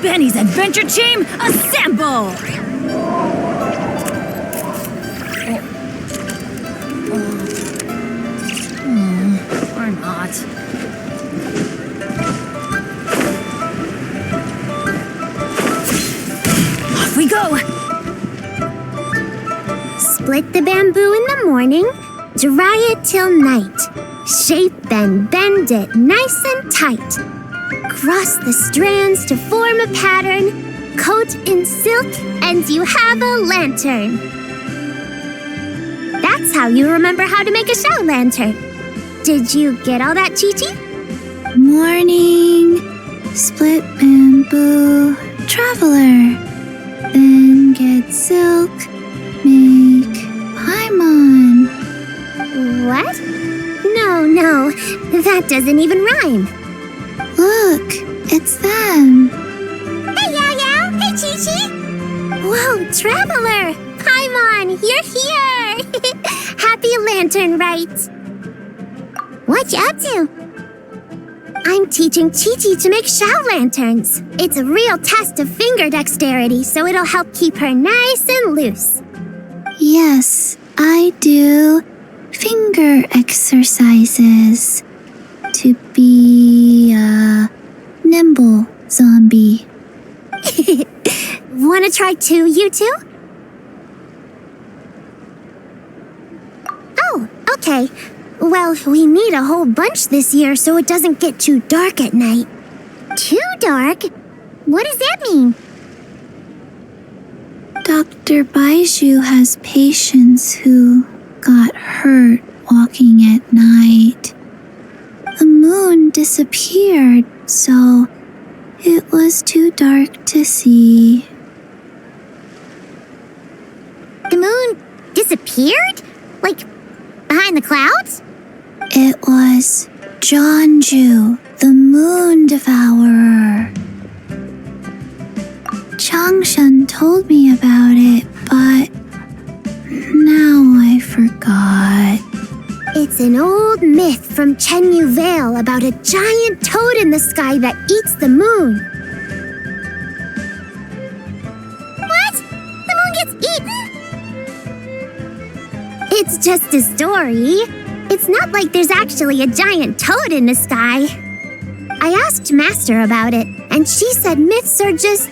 Benny's adventure team, assemble! Or not. Off we go! Split the bamboo in the morning, dry it till night. Shape and bend it nice and tight. Cross the strands to form a pattern, coat in silk, and you have a lantern. That's how you remember how to make a show lantern. Did you get all that, Chi-Chi? Morning, split bamboo, traveler. Then get silk, make paimon. What? No, that doesn't even rhyme. Look, it's them. Hey, Yao! Hey, Chi-Chi! Whoa, Traveler! Paimon, you're here! Happy Lantern Rite! What you up to? I'm teaching Chi-Chi to make shower lanterns. It's a real test of finger dexterity, so it'll help keep her nice and loose. Yes, I do finger exercises to be a nimble zombie. Wanna try too, you two? Oh, okay. Well, we need a whole bunch this year so it doesn't get too dark at night. Too dark? What does that mean? Dr. Baiju has patients who got hurt walking at night. The moon disappeared, so it was too dark to see. The moon disappeared? Like, behind the clouds? It was Jeonju, the moon devourer. Changshan told me about it, but now I forgot. It's an old myth from Chenyu Vale about a giant toad in the sky that eats the moon. What? The moon gets eaten? It's just a story. It's not like there's actually a giant toad in the sky. I asked Master about it, and she said myths are just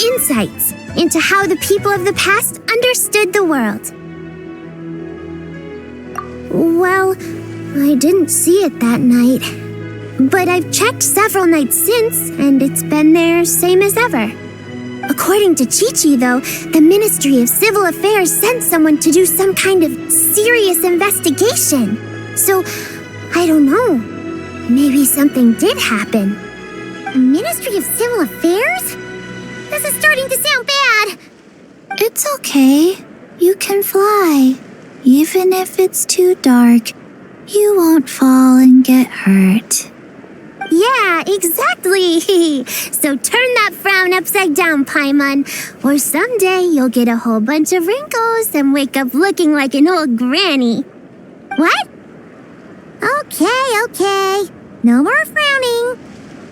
insights into how the people of the past understood the world. Well, I didn't see it that night. But I've checked several nights since, and it's been there same as ever. According to Chi-Chi, though, the Ministry of Civil Affairs sent someone to do some kind of serious investigation. So, I don't know. Maybe something did happen. Ministry of Civil Affairs? This is starting to sound bad. It's okay. You can fly. Even if it's too dark, you won't fall and get hurt. Yeah, exactly. So turn that frown upside down, Paimon, or someday you'll get a whole bunch of wrinkles and wake up looking like an old granny. What? Okay. No more frowning.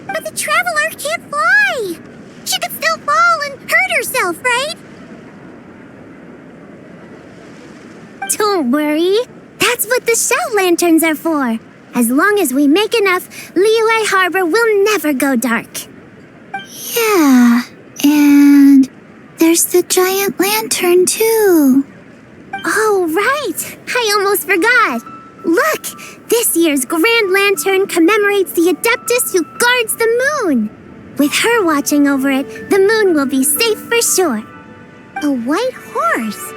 But the traveler can't fly. She could still fall and hurt herself, right? Don't worry. That's what the shout lanterns are for. As long as we make enough, Liyue Harbor will never go dark. Yeah, and there's the giant lantern too. Oh, right. I almost forgot. Look, this year's Grand Lantern commemorates the Adeptus who guards the moon. With her watching over it, the moon will be safe for sure. A white horse?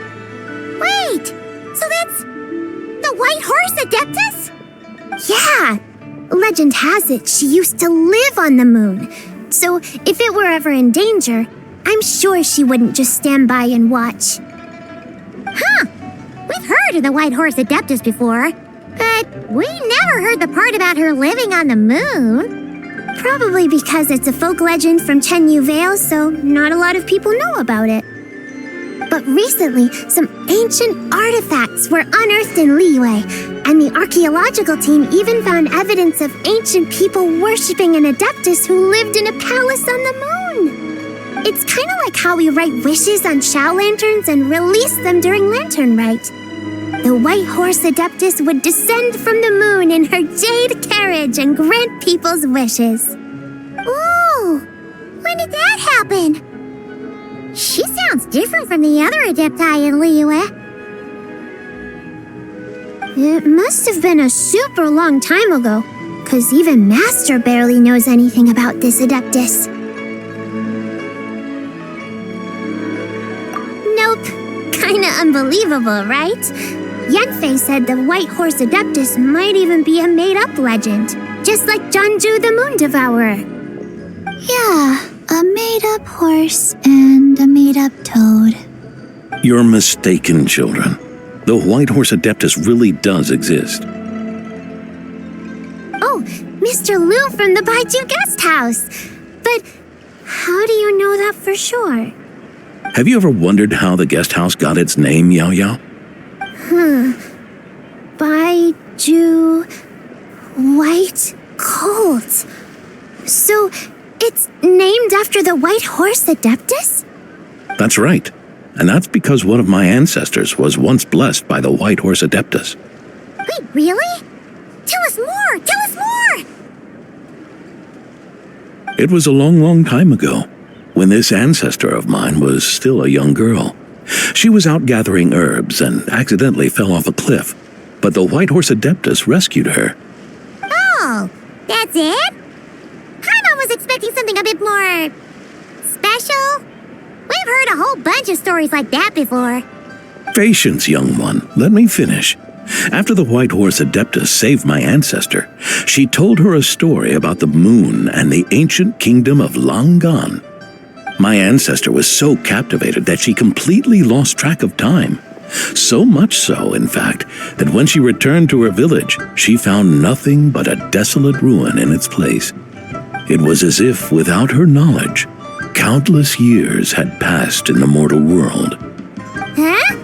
Wait, so that's the white horse Adeptus? Yeah! Legend has it she used to live on the moon. So if it were ever in danger, I'm sure she wouldn't just stand by and watch. Huh! We've heard of the white horse Adeptus before, but we never heard the part about her living on the moon. Probably because it's a folk legend from Chenyu Vale, so not a lot of people know about it. But recently, some ancient artifacts were unearthed in Liyue, and the archaeological team even found evidence of ancient people worshipping an Adeptus who lived in a palace on the moon. It's kind of like how we write wishes on Shao lanterns and release them during Lanternlit. The White Horse Adeptus would descend from the moon in her jade carriage and grant people's wishes. Ooh, when did that happen? She sounds different from the other Adepti in Liyue. It must have been a super long time ago, 'cause even Master barely knows anything about this Adeptus. Nope. Kinda unbelievable, right? Yanfei said the White Horse Adeptus might even be a made-up legend, just like Janju the Moon Devourer. Yeah, a made-up horse and a made-up toad. You're mistaken, children. The White Horse Adeptus really does exist. Oh, Mr. Liu from the Baiju Guest House. But how do you know that for sure? Have you ever wondered how the guest house got its name, Yao Yao? Baiju White Colt. So it's named after the White Horse Adeptus? That's right. And that's because one of my ancestors was once blessed by the White Horse Adeptus. Wait, really? Tell us more! Tell us more! It was a long, long time ago, when this ancestor of mine was still a young girl. She was out gathering herbs and accidentally fell off a cliff, but the White Horse Adeptus rescued her. Oh, that's it? Paimon was expecting something a bit more special. We've heard a whole bunch of stories like that before. Patience, young one. Let me finish. After the White Horse Adeptus saved my ancestor, she told her a story about the moon and the ancient kingdom of Langan. My ancestor was so captivated that she completely lost track of time. So much so, in fact, that when she returned to her village, she found nothing but a desolate ruin in its place. It was as if, without her knowledge, countless years had passed in the mortal world. Huh?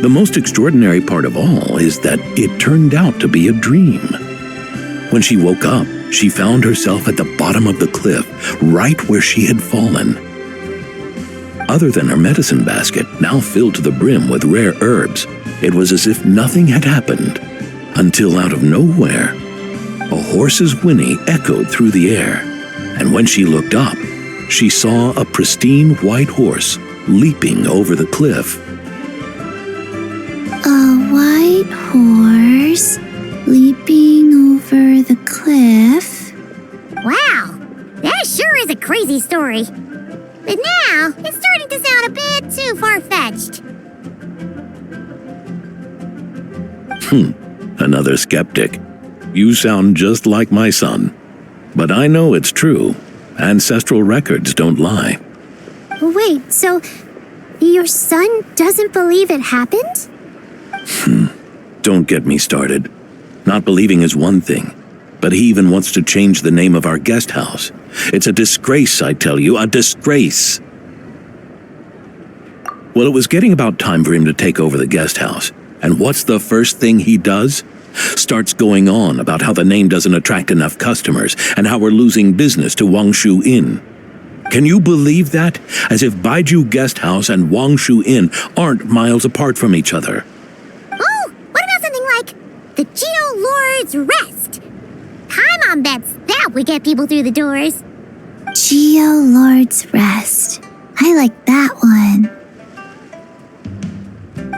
The most extraordinary part of all is that it turned out to be a dream. When she woke up, she found herself at the bottom of the cliff, right where she had fallen. Other than her medicine basket, now filled to the brim with rare herbs, it was as if nothing had happened, until out of nowhere, a horse's whinny echoed through the air, and when she looked up, she saw a pristine white horse leaping over the cliff. A white horse leaping over the cliff. Wow, that sure is a crazy story. But now, it's starting to sound a bit too far-fetched. Another skeptic. You sound just like my son. But I know it's true. Ancestral records don't lie. Wait, so your son doesn't believe it happened? Don't get me started. Not believing is one thing, but he even wants to change the name of our guest house. It's a disgrace, I tell you, a disgrace. Well, it was getting about time for him to take over the guest house. And what's the first thing he does? Starts going on about how the name doesn't attract enough customers and how we're losing business to Wangshu Inn. Can you believe that? As if Baiju Guest House and Wangshu Inn aren't miles apart from each other. Oh, what about something like the Geo Lord's Rest? Paimon bets that would get people through the doors. Geo Lord's Rest. I like that one.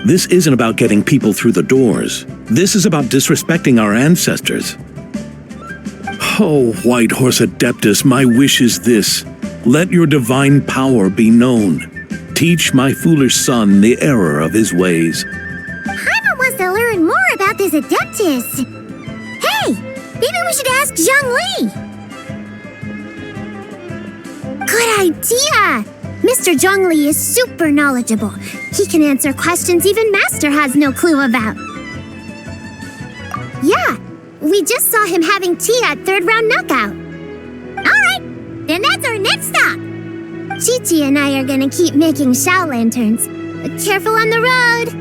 This isn't about getting people through the doors. This is about disrespecting our ancestors. Oh, White Horse Adeptus, my wish is this. Let your divine power be known. Teach my foolish son the error of his ways. Paimon wants to learn more about this Adeptus. Hey, maybe we should ask Zhang Li. Good idea! Mr. Zhang Li is super knowledgeable. He can answer questions even Master has no clue about. Yeah, we just saw him having tea at third round knockout. Alright, then that's our next stop. Chi-Chi and I are gonna keep making Shao lanterns. But careful on the road.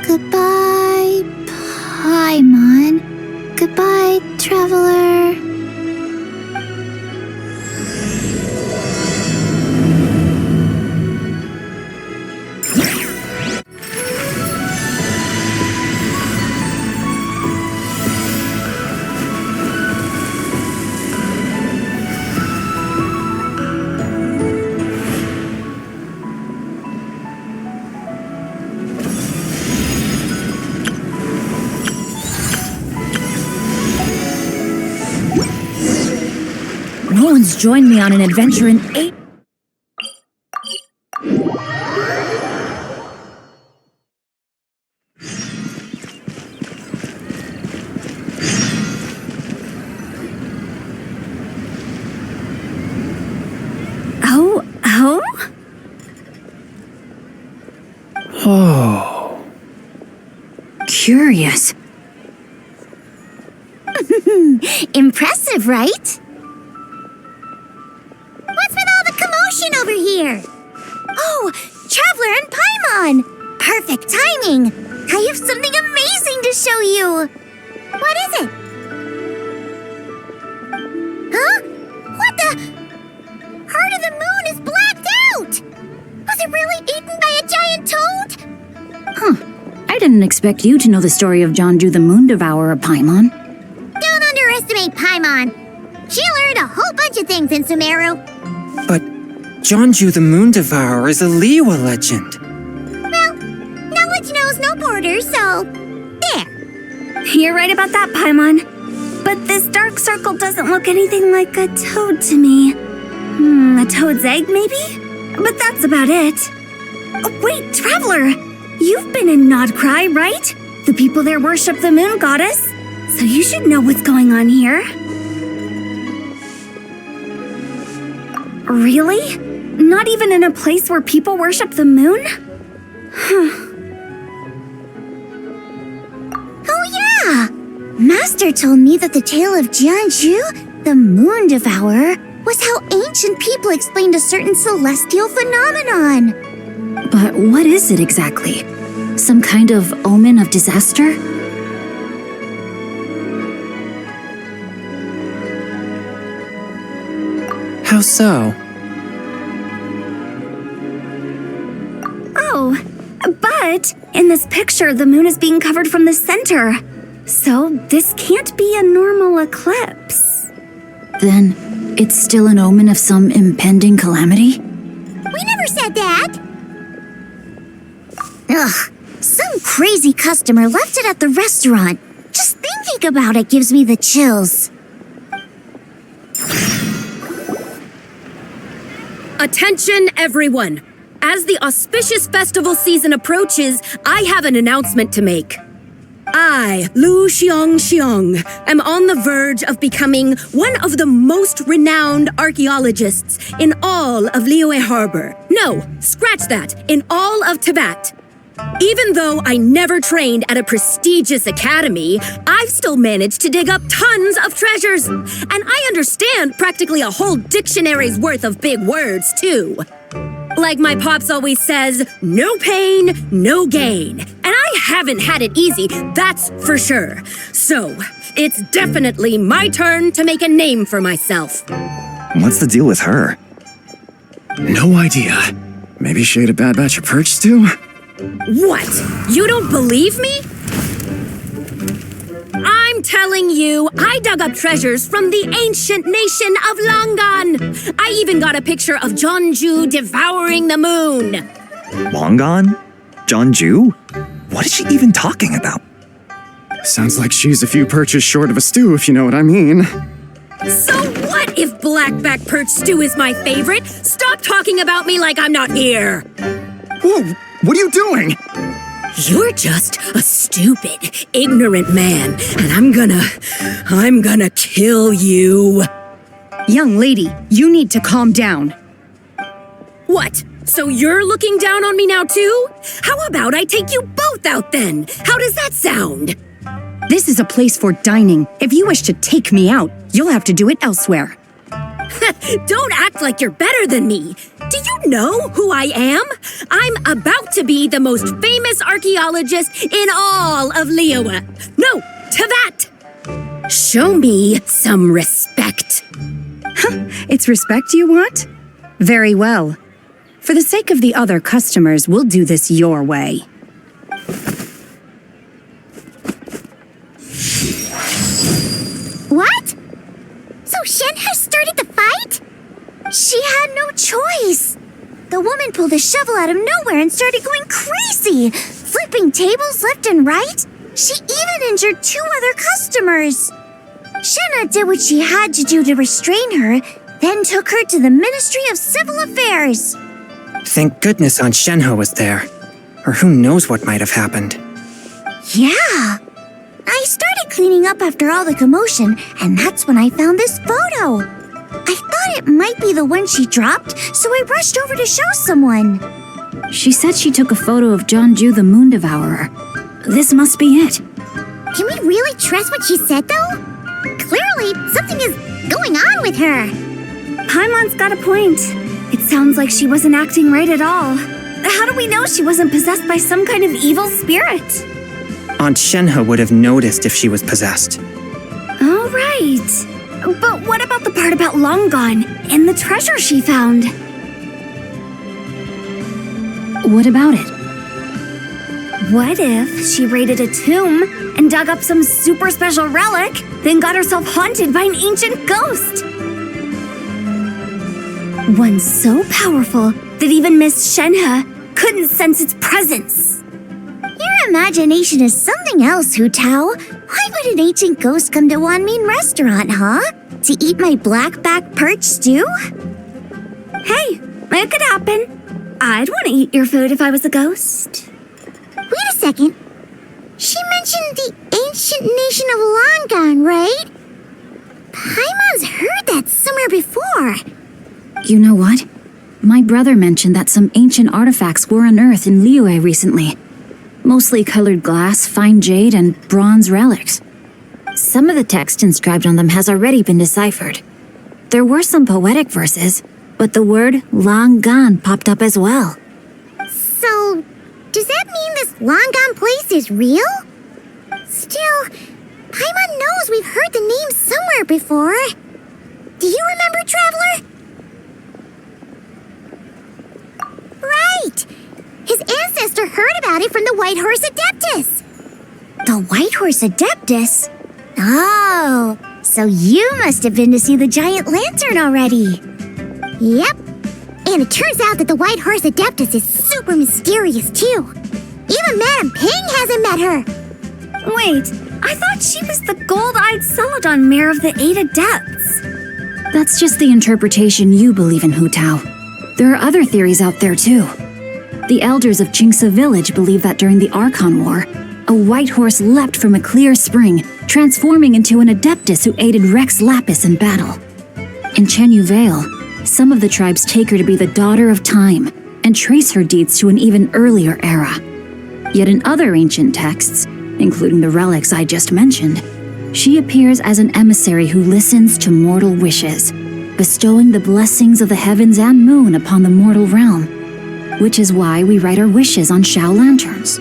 Goodbye, Paimon. Goodbye, traveler. once joined me on an adventure in 8... Oh. Curious. Impressive, right? What's with all the commotion over here? Oh, Traveler and Paimon! Perfect timing! I have something amazing to show you! What is it? Huh? What the? Heart of the Moon is blacked out! Was it really eaten by a giant toad? Huh. I didn't expect you to know the story of Jonju the Moon Devourer, Paimon. Don't underestimate Paimon. She learned a whole bunch of things in Sumeru. But Jonju the Moon Devourer is a Liyue legend. Well, knowledge knows no borders, so there. You're right about that, Paimon. But this dark circle doesn't look anything like a toad to me. A toad's egg, maybe? But that's about it. Oh, wait, Traveler! You've been in Nodcry, right? The people there worship the moon goddess. So you should know what's going on here. Really? Not even in a place where people worship the moon? Oh yeah! Master told me that the tale of Jianzhu, the moon devourer, was how ancient people explained a certain celestial phenomenon. But what is it exactly? Some kind of omen of disaster? How so? Oh, but in this picture, the moon is being covered from the center. So this can't be a normal eclipse. Then it's still an omen of some impending calamity? We never said that! Ugh, some crazy customer left it at the restaurant. Just thinking about it gives me the chills. Attention, everyone! As the auspicious festival season approaches, I have an announcement to make. I, Lu Xiong, am on the verge of becoming one of the most renowned archaeologists in all of Liyue Harbor. No, scratch that, in all of Tibet. Even though I never trained at a prestigious academy, I've still managed to dig up tons of treasures. And I understand practically a whole dictionary's worth of big words, too. Like my pops always says, no pain, no gain. And I haven't had it easy, that's for sure. So, it's definitely my turn to make a name for myself. What's the deal with her? No idea. Maybe she ate a bad batch of perch stew? What? You don't believe me? I'm telling you, I dug up treasures from the ancient nation of Longan. I even got a picture of Jonju devouring the moon. Long gone? Jonju? What is she even talking about? Sounds like she's a few perches short of a stew, if you know what I mean. So what if blackback perch stew is my favorite? Stop talking about me like I'm not here. Whoa, what are you doing? You're just a stupid, ignorant man, and I'm gonna kill you. Young lady, you need to calm down. What? So you're looking down on me now too? How about I take you both out then? How does that sound? This is a place for dining. If you wish to take me out, you'll have to do it elsewhere. Don't act like you're better than me. Do you know who I am? I'm about to be the most famous archaeologist in all of Liyue. No, Tibet! Show me some respect. It's respect you want? Very well. For the sake of the other customers, we'll do this your way. What? So Shen has started the fight? She had no choice. The woman pulled a shovel out of nowhere and started going crazy, flipping tables left and right. She even injured 2 other customers. Shenna did what she had to do to restrain her, then took her to the Ministry of Civil Affairs. Thank goodness Aunt Shenhe was there. Or who knows what might have happened. Yeah. I started cleaning up after all the commotion, and that's when I found this photo. I thought it might be the one she dropped, so I rushed over to show someone. She said she took a photo of Jeonju the Moon Devourer. This must be it. Can we really trust what she said, though? Clearly, something is going on with her. Paimon's got a point. It sounds like she wasn't acting right at all. How do we know she wasn't possessed by some kind of evil spirit? Aunt Shenhe would have noticed if she was possessed. All right. But what about the part about Long Gone and the treasure she found? What about it? What if she raided a tomb and dug up some super special relic, then got herself haunted by an ancient ghost? One so powerful that even Miss Shenhe couldn't sense its presence. Your imagination is something else, Hu Tao. Why would an ancient ghost come to Wanmin restaurant, huh? To eat my blackback perch stew? Hey, it could happen. I'd want to eat your food if I was a ghost. Wait a second. She mentioned the ancient nation of Longon, right? Paimon's heard that somewhere before. You know what? My brother mentioned that some ancient artifacts were unearthed in Liyue recently. Mostly colored glass, fine jade, and bronze relics. Some of the text inscribed on them has already been deciphered. There were some poetic verses, but the word long gone popped up as well. So, does that mean this Longon place is real? Still, Paimon knows we've heard the name somewhere before. Do you remember, Traveler? Right! His ancestor heard about it from the White Horse Adeptus. The White Horse Adeptus? Oh, so you must have been to see the giant lantern already. Yep. And it turns out that the White Horse Adeptus is super mysterious, too. Even Madame Ping hasn't met her. Wait, I thought she was the gold-eyed Celadon mare of the 8 Adepts. That's just the interpretation you believe in, Hu Tao. There are other theories out there, too. The elders of Qingse village believe that during the Archon War, a white horse leapt from a clear spring, transforming into an Adeptus who aided Rex Lapis in battle. In Chenyu Vale, some of the tribes take her to be the daughter of time and trace her deeds to an even earlier era. Yet in other ancient texts, including the relics I just mentioned, she appears as an emissary who listens to mortal wishes, bestowing the blessings of the heavens and moon upon the mortal realm, which is why we write our wishes on Shao lanterns.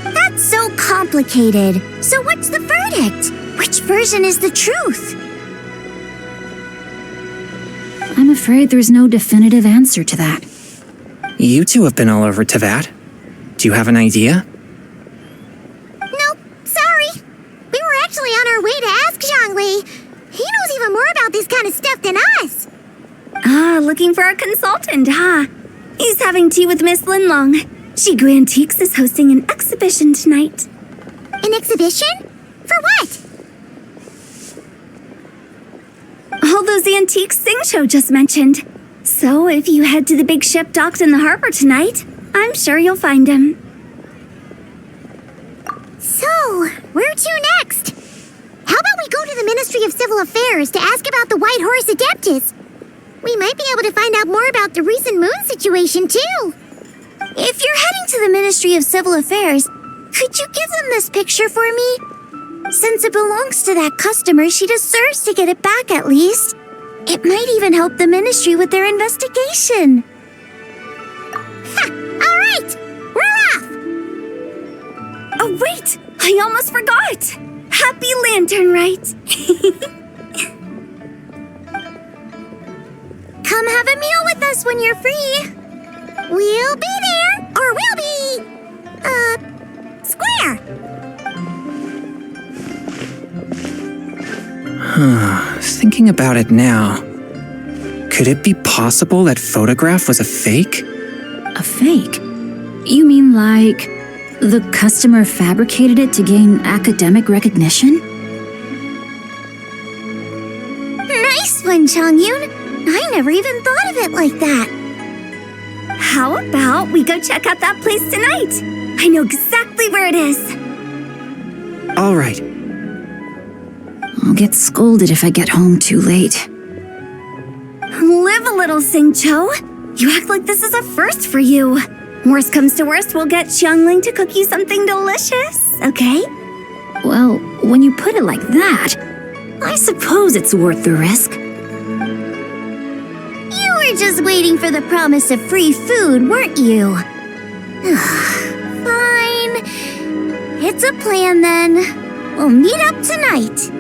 That's so complicated. So what's the verdict? Which version is the truth? I'm afraid there's no definitive answer to that. You two have been all over Tevat. Do you have an idea? Nope, sorry. We were actually on our way to ask Zhongli. He knows even more about this kind of stuff than us. Ah, looking for a consultant, huh? He's having tea with Miss Linlong. Shigu Antiques is hosting an exhibition tonight. An exhibition? For what? All those antiques Sing Show just mentioned. So if you head to the big ship docked in the harbor tonight, I'm sure you'll find him. So, where to next? How about we go to the Ministry of Civil Affairs to ask about the White Horse Adeptus? We might be able to find out more about the recent moon situation, too. If you're heading to the Ministry of Civil Affairs, could you give them this picture for me? Since it belongs to that customer, she deserves to get it back at least. It might even help the ministry with their investigation. Ha! All right! We're off! Oh, wait! I almost forgot! Happy Lanternlit! Come have a meal with us when you're free. We'll be there, or we'll be... square. Thinking about it now, could it be possible that photograph was a fake? A fake? You mean like the customer fabricated it to gain academic recognition? Nice one, Chongyun. I never even thought of it like that. How about we go check out that place tonight? I know exactly where it is. All right. I'll get scolded if I get home too late. Live a little, Singcho. You act like this is a first for you. Worst comes to worst, we'll get Xiangling to cook you something delicious, okay? Well, when you put it like that, I suppose it's worth the risk. You were just waiting for the promise of free food, weren't you? Fine. It's a plan then. We'll meet up tonight.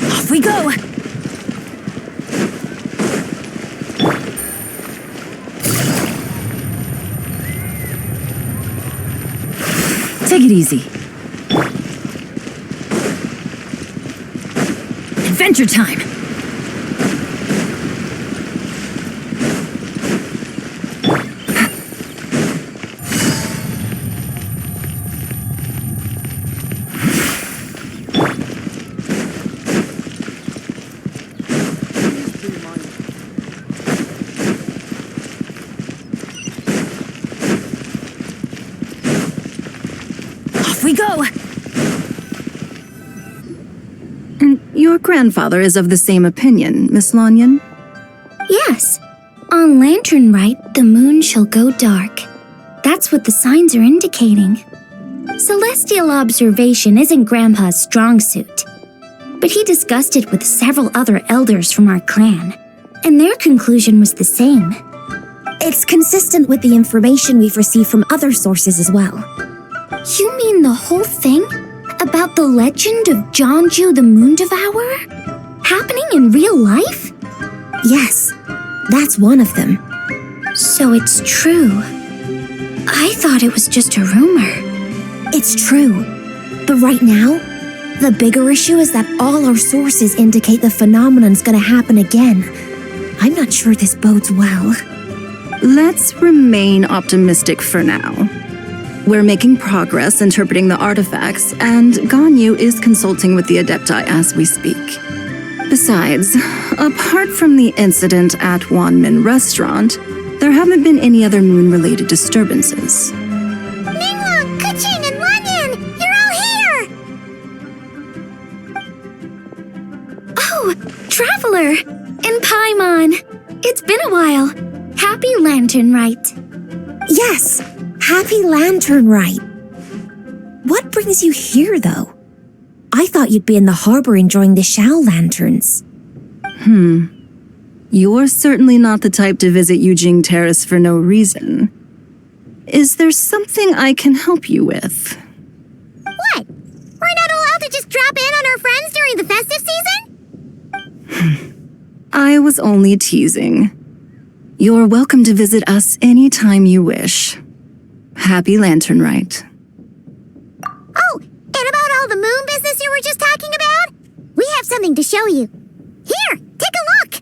Off we go! Take it easy. Adventure time! Off we go! Your grandfather is of the same opinion, Miss Lanyan. Yes. On Lanternlit, the moon shall go dark. That's what the signs are indicating. Celestial observation isn't Grandpa's strong suit. But he discussed it with several other elders from our clan, and their conclusion was the same. It's consistent with the information we've received from other sources as well. You mean the whole thing? About the legend of Jeonju the Moon Devourer? Happening in real life? Yes, that's one of them. So it's true. I thought it was just a rumor. It's true. But right now, the bigger issue is that all our sources indicate the phenomenon's gonna happen again. I'm not sure this bodes well. Let's remain optimistic for now. We're making progress interpreting the artifacts, and Ganyu is consulting with the Adepti as we speak. Besides, apart from the incident at Wanmin Restaurant, there haven't been any other moon-related disturbances. Ningguang, Keqing, and Lanyan! You're all here! Oh, Traveler! And Paimon! It's been a while. Happy Lanternlit. Yes, happy Lanternlit. What brings you here, though? I thought you'd be in the harbor enjoying the Shao lanterns. You're certainly not the type to visit Yujing Terrace for no reason. Is there something I can help you with? What? We're not allowed to just drop in on our friends during the festive season? I was only teasing. You're welcome to visit us anytime you wish. Happy Lanternlit. Oh, and about all the moon business you were just talking about? We have something to show you. Here, take a look!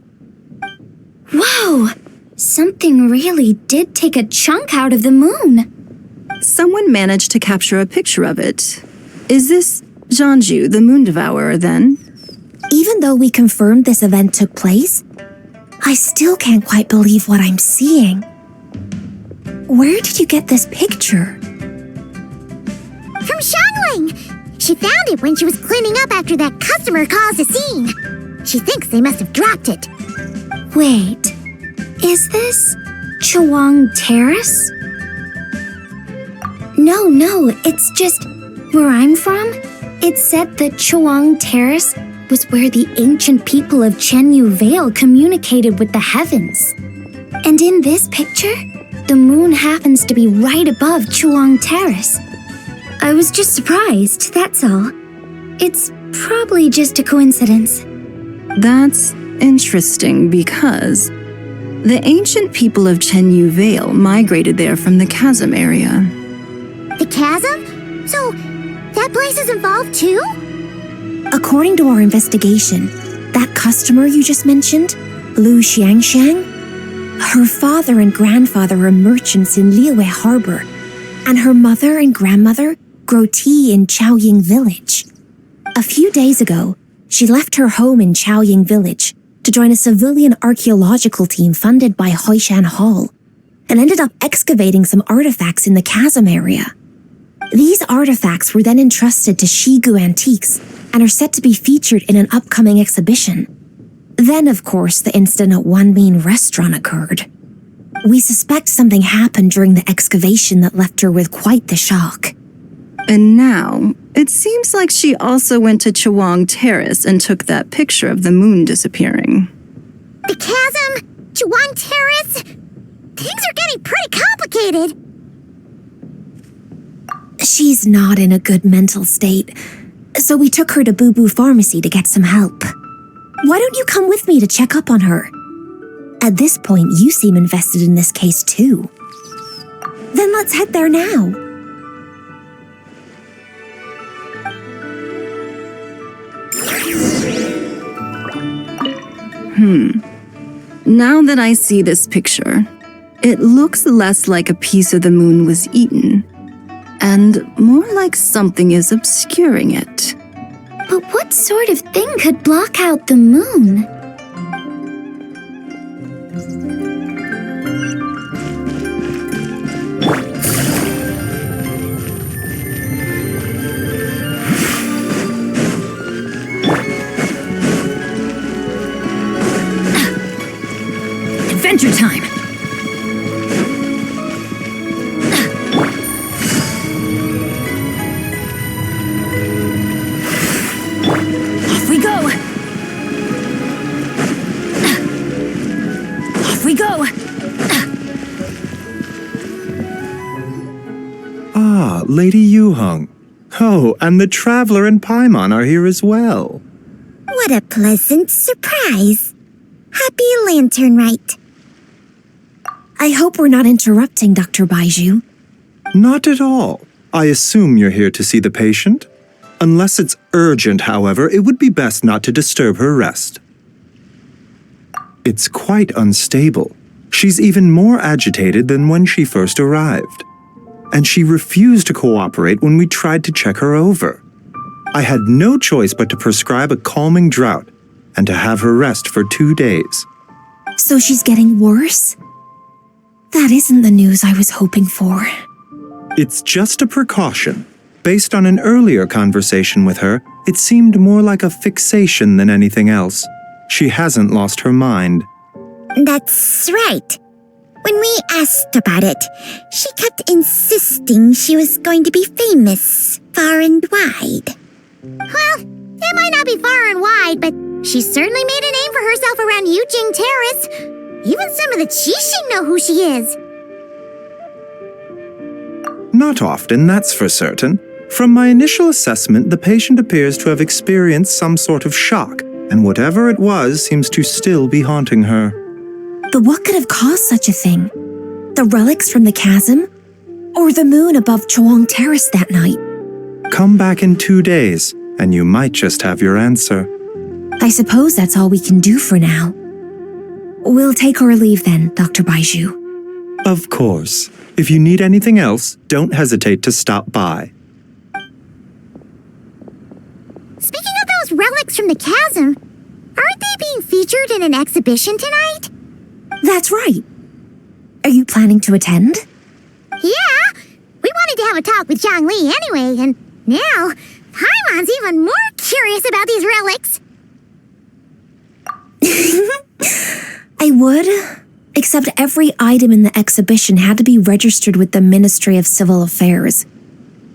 Whoa! Something really did take a chunk out of the moon. Someone managed to capture a picture of it. Is this Jeonju, the Moon Devourer, then? Even though we confirmed this event took place, I still can't quite believe what I'm seeing. Where did you get this picture? From Xiangling! She found it when she was cleaning up after that customer caused a scene. She thinks they must have dropped it. Wait, is this Chuang Terrace? No, it's just where I'm from. It said that Chuang Terrace was where the ancient people of Chenyu Vale communicated with the heavens. And in this picture, the moon happens to be right above Chuang Terrace. I was just surprised, that's all. It's probably just a coincidence. That's interesting because the ancient people of Chenyu Vale migrated there from the chasm area. The chasm? So, that place is involved too? According to our investigation, that customer you just mentioned, Lu Xiangxiang, her father and grandfather are merchants in Liyue Harbor, and her mother and grandmother grow tea in Chaoying Village. A few days ago, she left her home in Chaoying Village to join a civilian archaeological team funded by Hoishan Hall, and ended up excavating some artifacts in the chasm area. These artifacts were then entrusted to Shigu Antiques and are set to be featured in an upcoming exhibition. Then, of course, the incident at Wanmin Restaurant occurred. We suspect something happened during the excavation that left her with quite the shock. And now, it seems like she also went to Chawang Terrace and took that picture of the moon disappearing. The chasm? Chawang Terrace? Things are getting pretty complicated. She's not in a good mental state, so we took her to Boo Boo Pharmacy to get some help. Why don't you come with me to check up on her? At this point, you seem invested in this case too. Then let's head there now. Now that I see this picture, it looks less like a piece of the moon was eaten, and more like something is obscuring it. But what sort of thing could block out the moon? Adventure time! Off we go! Off we go! Ah, Lady Yuheng. Oh, and the Traveler and Paimon are here as well. What a pleasant surprise. Happy Lanternlit. I hope we're not interrupting, Dr. Baiju. Not at all. I assume you're here to see the patient? Unless it's urgent, however, it would be best not to disturb her rest. It's quite unstable. She's even more agitated than when she first arrived. And she refused to cooperate when we tried to check her over. I had no choice but to prescribe a calming draught and to have her rest for 2 days. So she's getting worse? That isn't the news I was hoping for. It's just a precaution. Based on an earlier conversation with her, it seemed more like a fixation than anything else. She hasn't lost her mind. That's right. When we asked about it, she kept insisting she was going to be famous far and wide. Well, it might not be far and wide, but she certainly made a name for herself around Yujing Terrace. Even some of the Qixing know who she is. Not often, that's for certain. From my initial assessment, the patient appears to have experienced some sort of shock, and whatever it was seems to still be haunting her. But what could have caused such a thing? The relics from the chasm? Or the moon above Chawang Terrace that night? Come back in 2 days, and you might just have your answer. I suppose that's all we can do for now. We'll take our leave then, Dr. Baiju. Of course. If you need anything else, don't hesitate to stop by. Speaking of those relics from the chasm, aren't they being featured in an exhibition tonight? That's right. Are you planning to attend? Yeah, we wanted to have a talk with Zhang Li anyway, and now Paimon's even more curious about these relics. I would, except every item in the exhibition had to be registered with the Ministry of Civil Affairs,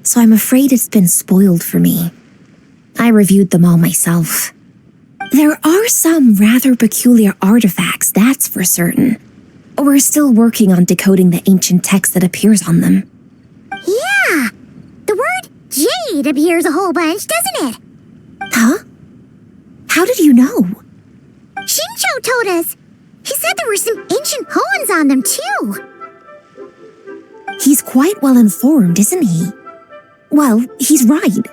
so I'm afraid it's been spoiled for me. I reviewed them all myself. There are some rather peculiar artifacts, that's for certain. We're still working on decoding the ancient text that appears on them. Yeah, the word jade appears a whole bunch, doesn't it? Huh? How did you know? Shincho told us. He said there were some ancient poems on them, too. He's quite well informed, isn't he? Well, he's right.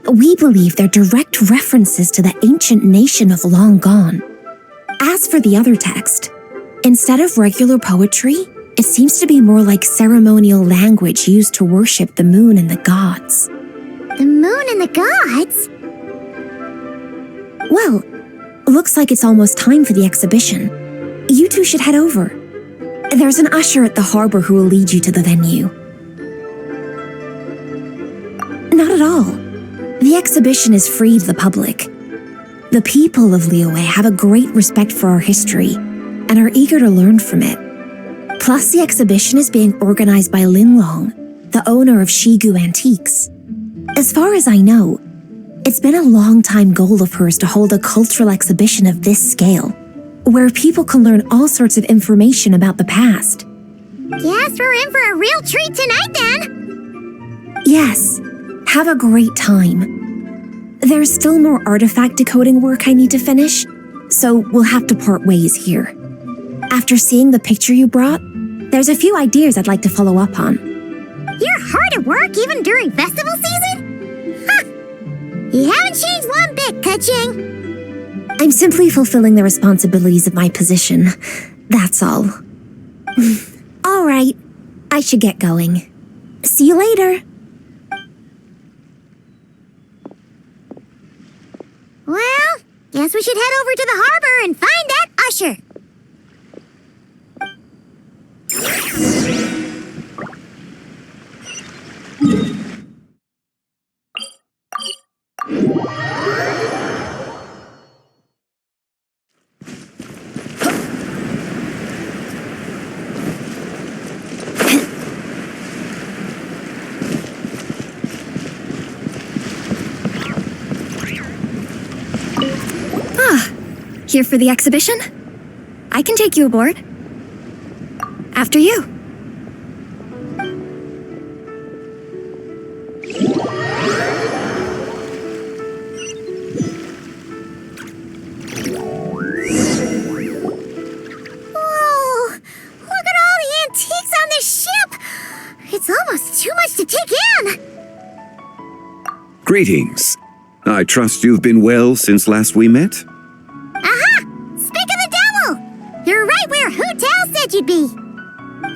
We believe they're direct references to the ancient nation of long gone. As for the other text, instead of regular poetry, it seems to be more like ceremonial language used to worship the moon and the gods. The moon and the gods? Well, looks like it's almost time for the exhibition. You two should head over. There's an usher at the harbor who will lead you to the venue. Not at all. The exhibition is free to the public. The people of Liyue have a great respect for our history and are eager to learn from it. Plus, the exhibition is being organized by Linlong, the owner of Shigu Antiques. As far as I know, it's been a long-time goal of hers to hold a cultural exhibition of this scale, where people can learn all sorts of information about the past. Guess we're in for a real treat tonight then! Yes, have a great time. There's still more artifact decoding work I need to finish, so we'll have to part ways here. After seeing the picture you brought, there's a few ideas I'd like to follow up on. You're hard at work even during festival season? Huh! You haven't changed one bit, Ka-Ching. I'm simply fulfilling the responsibilities of my position. That's all. All right, I should get going. See you later. Well, guess we should head over to the harbor and find that usher. Here for the exhibition? I can take you aboard. After you. Whoa! Look at all the antiques on this ship! It's almost too much to take in! Greetings. I trust you've been well since last we met? Aha! Speak of the devil! You're right where Hu Tao said you'd be!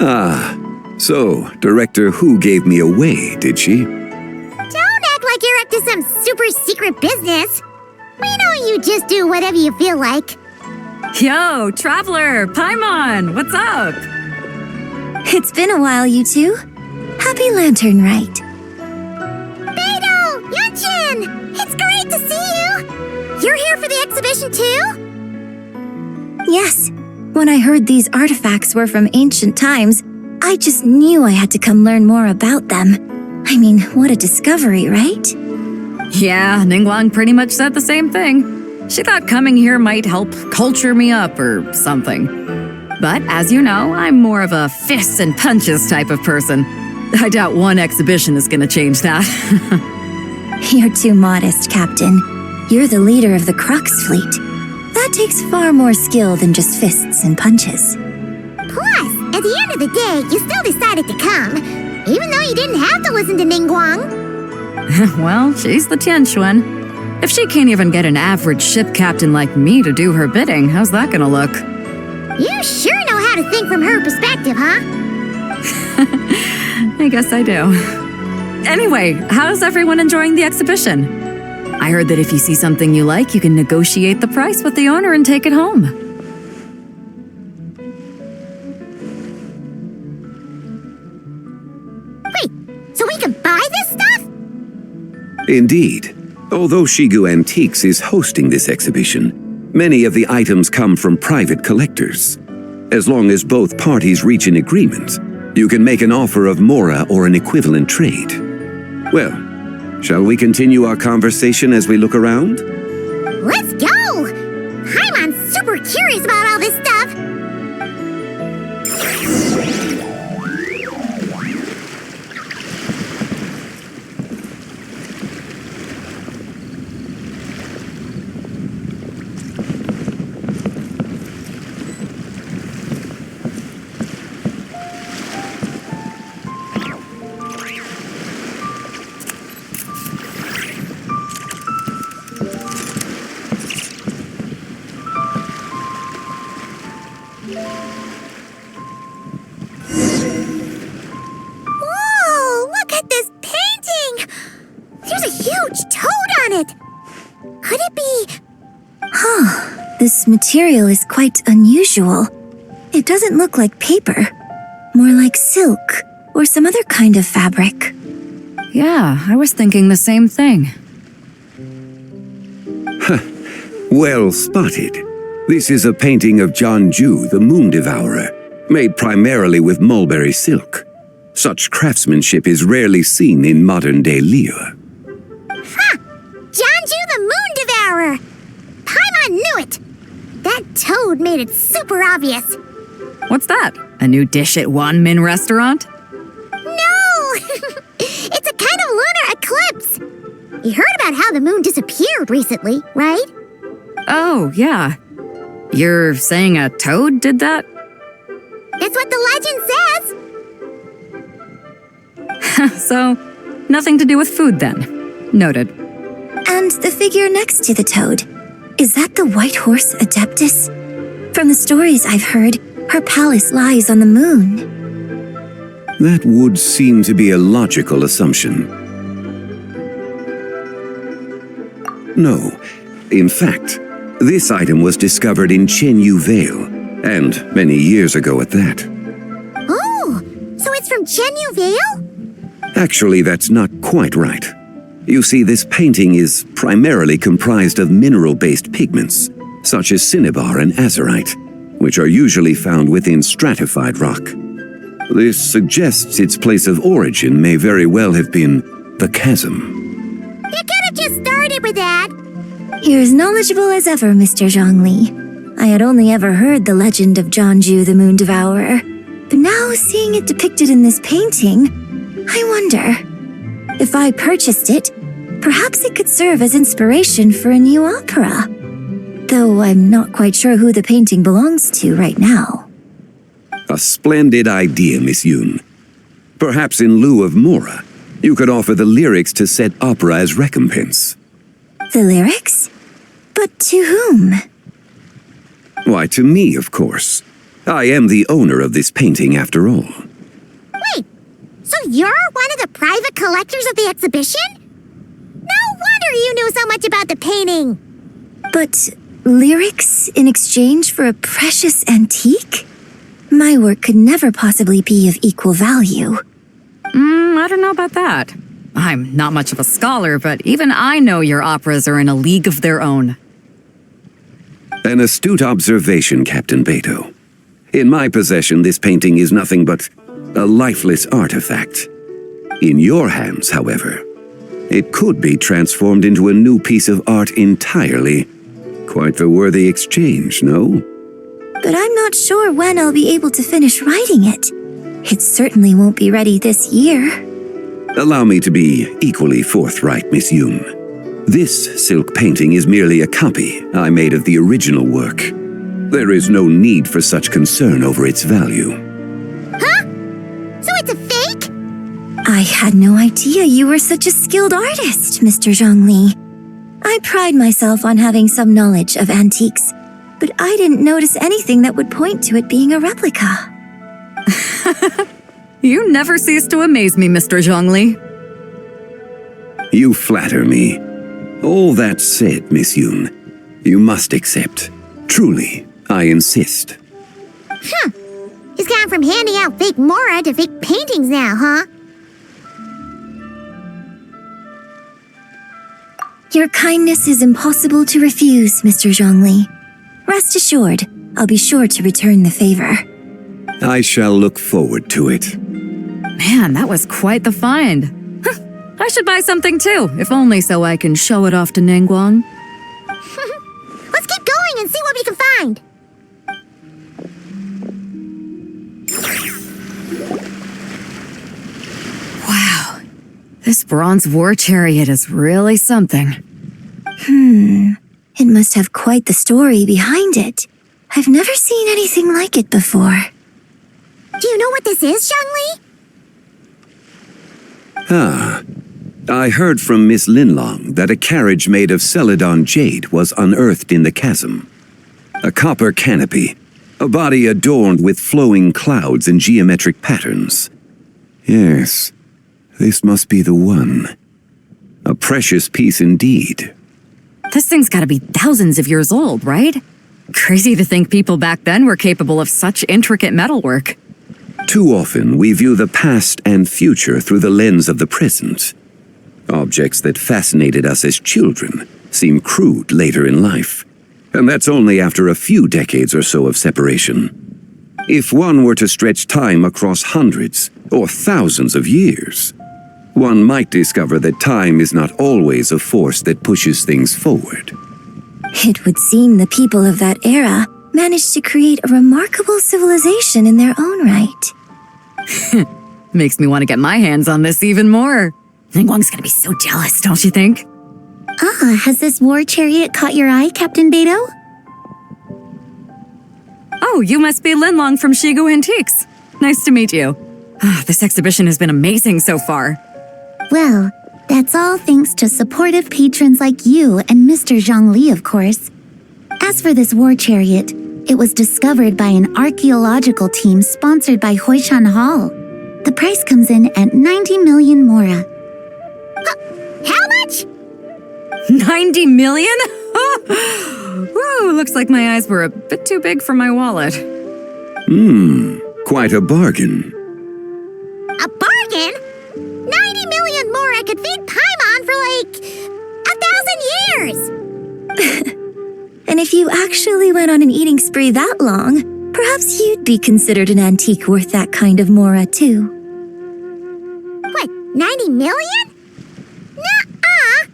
Ah, so Director Hu gave me away, did she? Don't act like you're up to some super secret business! We know you just do whatever you feel like. Yo, Traveler, Paimon, what's up? It's been a while, you two. Happy Lanternlit. Beidou! Yunchin! It's great to see you! You're here for the exhibition too? Yes. When I heard these artifacts were from ancient times, I just knew I had to come learn more about them. I mean, what a discovery, right? Yeah, Ningguang pretty much said the same thing. She thought coming here might help culture me up or something. But as you know, I'm more of a fists and punches type of person. I doubt one exhibition is gonna change that. You're too modest, Captain. You're the leader of the Crux fleet. That takes far more skill than just fists and punches. Plus, at the end of the day, you still decided to come, even though you didn't have to listen to Ningguang. Well, she's the Tianquan. If she can't even get an average ship captain like me to do her bidding, how's that gonna look? You sure know how to think from her perspective, huh? I guess I do. Anyway, how's everyone enjoying the exhibition? I heard that if you see something you like, you can negotiate the price with the owner and take it home. Wait, so we can buy this stuff? Indeed. Although Shigu Antiques is hosting this exhibition, many of the items come from private collectors. As long as both parties reach an agreement, you can make an offer of mora or an equivalent trade. Well, shall we continue our conversation as we look around? Let's go! Paimon's super curious about all this stuff. Whoa, look at this painting! There's a huge toad on it! Could it be... This material is quite unusual. It doesn't look like paper, more like silk or some other kind of fabric. Yeah, I was thinking the same thing. Well spotted. This is a painting of Janju, the Moon Devourer, made primarily with mulberry silk. Such craftsmanship is rarely seen in modern-day Liyue. Ha! Janju the Moon Devourer! Paimon knew it! That toad made it super obvious. What's that? A new dish at Wanmin restaurant? No! It's a kind of lunar eclipse. You heard about how the moon disappeared recently, right? Oh, yeah. You're saying a toad did that? It's what the legend says. So, nothing to do with food then. Noted. And the figure next to the toad, is that the white horse Adeptus? From the stories I've heard, her palace lies on the moon. That would seem to be a logical assumption. No. In fact, this item was discovered in Chenyu Vale, and many years ago at that. Oh, so it's from Chenyu Vale? Actually, that's not quite right. You see, this painting is primarily comprised of mineral-based pigments, such as cinnabar and azurite, which are usually found within stratified rock. This suggests its place of origin may very well have been the chasm. You could have just started with that. You're as knowledgeable as ever, Mr. Zhongli. I had only ever heard the legend of Janju the Moon Devourer, but now seeing it depicted in this painting, I wonder, if I purchased it, perhaps it could serve as inspiration for a new opera. Though I'm not quite sure who the painting belongs to right now. A splendid idea, Miss Yoon. Perhaps in lieu of Mora, you could offer the lyrics to said opera as recompense. The lyrics? But to whom? Why, to me, of course. I am the owner of this painting, after all. Wait, so you're one of the private collectors of the exhibition? No wonder you knew so much about the painting. But lyrics in exchange for a precious antique? My work could never possibly be of equal value. I don't know about that. I'm not much of a scholar, but even I know your operas are in a league of their own. An astute observation, Captain Beto. In my possession, this painting is nothing but a lifeless artifact. In your hands, however, it could be transformed into a new piece of art entirely. Quite the worthy exchange, no? But I'm not sure when I'll be able to finish writing it. It certainly won't be ready this year. Allow me to be equally forthright, Miss Yoon. This silk painting is merely a copy I made of the original work. There is no need for such concern over its value. Huh? So it's a fake? I had no idea you were such a skilled artist, Mr. Zhongli. I pride myself on having some knowledge of antiques, but I didn't notice anything that would point to it being a replica. You never cease to amaze me, Mr. Zhongli. You flatter me. All that said, Miss Yoon, you must accept. Truly, I insist. Huh. He's gone from handing out fake Mora to fake paintings now, huh? Your kindness is impossible to refuse, Mr. Zhongli. Rest assured, I'll be sure to return the favor. I shall look forward to it. Man, that was quite the find. I should buy something too, if only so I can show it off to Ningguang. Let's keep going and see what we can find. Wow, this bronze war chariot is really something. It must have quite the story behind it. I've never seen anything like it before. Do you know what this is, Zhongli? I heard from Miss Linlong that a carriage made of Celadon jade was unearthed in the chasm. A copper canopy, A body adorned with flowing clouds and geometric patterns. Yes, this must be the one. A precious piece indeed. This thing's gotta be thousands of years old, right? Crazy to think people back then were capable of such intricate metalwork. Too often, we view the past and future through the lens of the present. Objects that fascinated us as children seem crude later in life. And that's only after a few decades or so of separation. If one were to stretch time across hundreds or thousands of years, one might discover that time is not always a force that pushes things forward. It would seem the people of that era managed to create a remarkable civilization in their own right. Makes me want to get my hands on this even more. Ningguang's gonna be so jealous, don't you think? Ah, has this war chariot caught your eye, Captain Beto? Oh, you must be Linlong from Shigu Antiques. Nice to meet you. This exhibition has been amazing so far. Well, that's all thanks to supportive patrons like you and Mr. Zhongli, of course. As for this war chariot, it was discovered by an archaeological team sponsored by Huishan Hall. The price comes in at 90 million mora. How much? 90 million? Woo, looks like my eyes were a bit too big for my wallet. Quite a bargain. A bargain? 90 million mora could feed Paimon for like 1,000 years! And if you actually went on an eating spree that long, perhaps you'd be considered an antique worth that kind of mora, too. What, 90 million? Nuh-uh!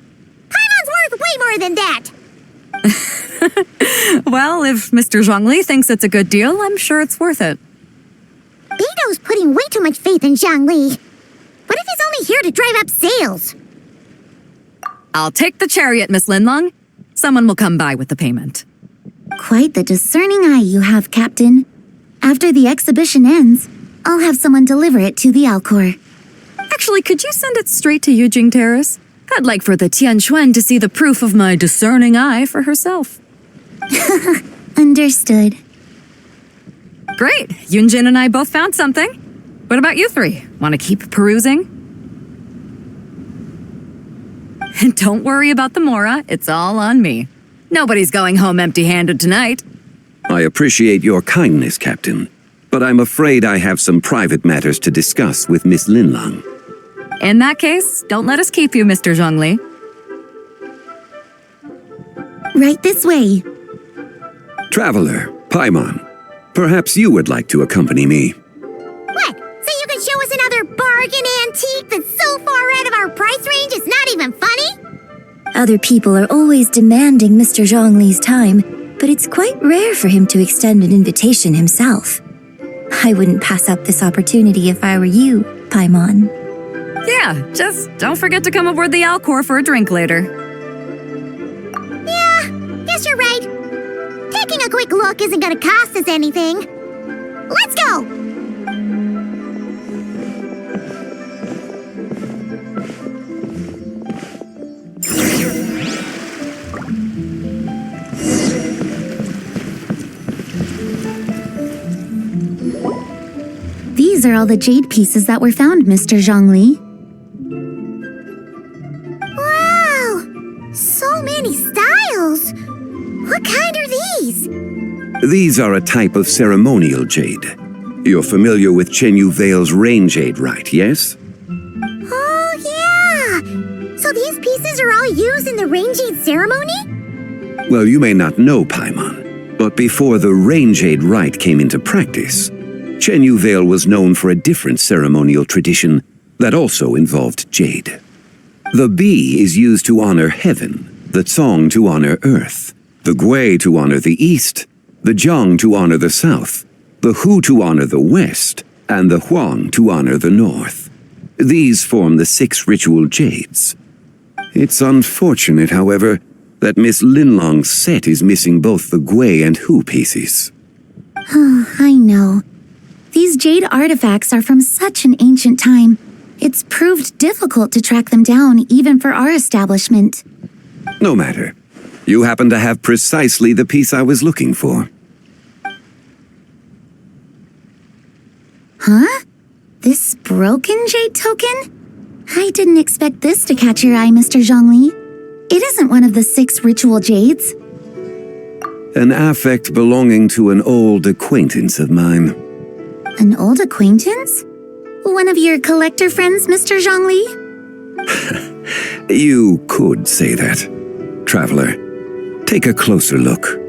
Paimon's worth way more than that! Well, if Mr. Zhongli thinks it's a good deal, I'm sure it's worth it. Beto's putting way too much faith in Zhongli. What if he's only here to drive up sales? I'll take the chariot, Miss Linlong. Someone will come by with the payment. Quite the discerning eye you have, Captain. After the exhibition ends, I'll have someone deliver it to the Alcor. Actually, could you send it straight to Yujing Terrace? I'd like for the Tianquan to see the proof of my discerning eye for herself. Understood. Great. Yunjin and I both found something. What about you three? Want to keep perusing? And don't worry about the mora. It's all on me. Nobody's going home empty-handed tonight. I appreciate your kindness, Captain, but I'm afraid I have some private matters to discuss with Miss Linlong. In that case, don't let us keep you, Mr. Zhongli. Right this way. Traveler, Paimon, perhaps you would like to accompany me. What? So you can show us another bargain antique that's so far out of our price range it's not even funny? Other people are always demanding Mr. Zhongli's time, but it's quite rare for him to extend an invitation himself. I wouldn't pass up this opportunity if I were you, Paimon. Yeah, just don't forget to come aboard the Alcor for a drink later. Yeah, guess you're right. Taking a quick look isn't gonna cost us anything. Let's go! These are all the jade pieces that were found, Mr. Zhongli. Wow! So many styles! What kind are these? These are a type of ceremonial jade. You're familiar with Chenyu Vale's rain jade, right, yes? Oh, yeah! So these pieces are all used in the rain jade ceremony? Well, you may not know, Paimon, but before the rain jade rite came into practice, Chenyu Vale was known for a different ceremonial tradition that also involved jade. The bee is used to honor heaven, the Tsong to honor earth, the Gui to honor the east, the Jiang to honor the south, the Hu to honor the west, and the Huang to honor the north. These form the 6 ritual jades. It's unfortunate, however, that Miss Linlong's set is missing both the Gui and Hu pieces. I know. These jade artifacts are from such an ancient time. It's proved difficult to track them down, even for our establishment. No matter. You happen to have precisely the piece I was looking for. Huh? This broken jade token? I didn't expect this to catch your eye, Mr. Zhongli. It isn't one of the 6 ritual jades. An affect belonging to an old acquaintance of mine. An old acquaintance? One of your collector friends, Mr. Zhongli? You could say that. Traveler, take a closer look.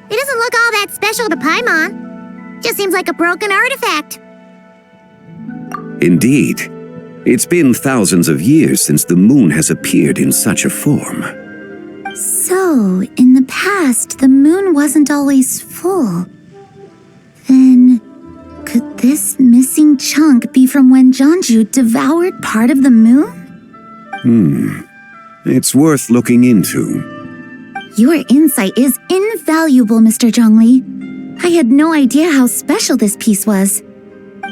It doesn't look all that special to Paimon. Just seems like a broken artifact. Indeed. It's been thousands of years since the moon has appeared in such a form. So, in the past, the moon wasn't always full. Then, could this missing chunk be from when Jeonju devoured part of the moon? It's worth looking into. Your insight is invaluable, Mr. Zhongli. I had no idea how special this piece was.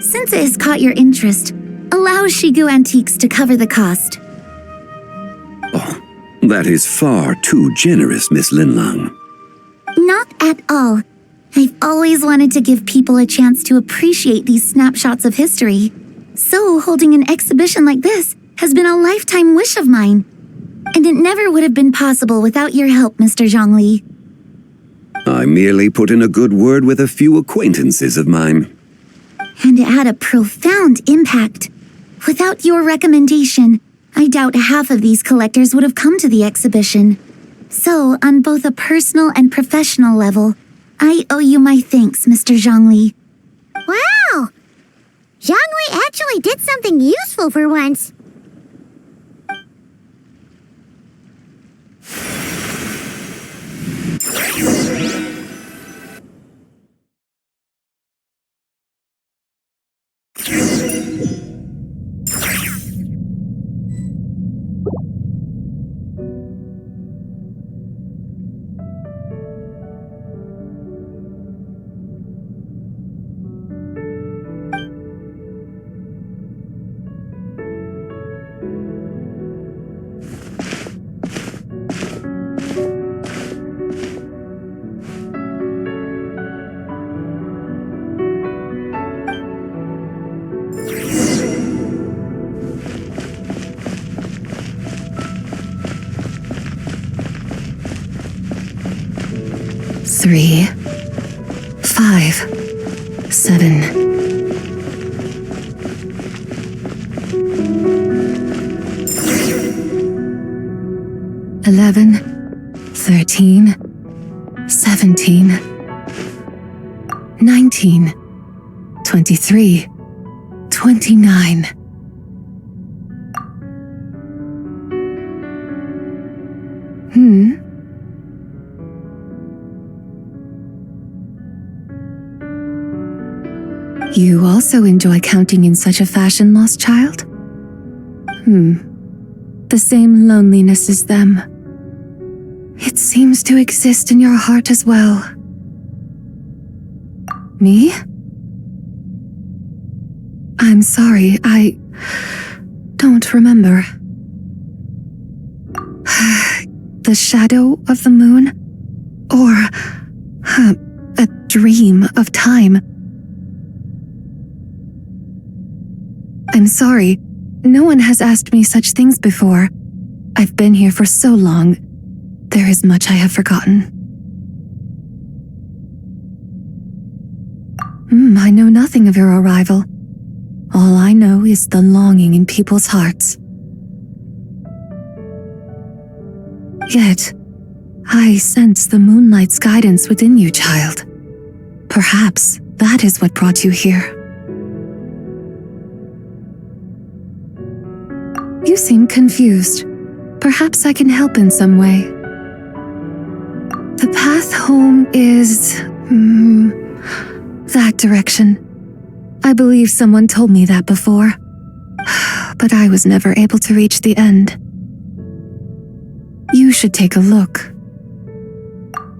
Since it has caught your interest, allow Shigu Antiques to cover the cost. Oh, that is far too generous, Miss Linlang. Not at all. I've always wanted to give people a chance to appreciate these snapshots of history. So holding an exhibition like this has been a lifetime wish of mine. And it never would have been possible without your help, Mr. Zhongli. I merely put in a good word with a few acquaintances of mine. And it had a profound impact. Without your recommendation, I doubt half of these collectors would have come to the exhibition. So, on both a personal and professional level, I owe you my thanks, Mr. Zhongli. Wow! Zhongli actually did something useful for once. Three, 5, 7. 11, 13, 17, 19, 23, 29. You also enjoy counting in such a fashion, lost child? The same loneliness as them. It seems to exist in your heart as well. Me? I'm sorry, I don't remember. The shadow of the moon? Or a dream of time? I'm sorry, no one has asked me such things before. I've been here for so long. There is much I have forgotten. I know nothing of your arrival. All I know is the longing in people's hearts. Yet, I sense the moonlight's guidance within you, child. Perhaps that is what brought you here. You seem confused. Perhaps I can help in some way. The path home is... that direction. I believe someone told me that before. But I was never able to reach the end. You should take a look.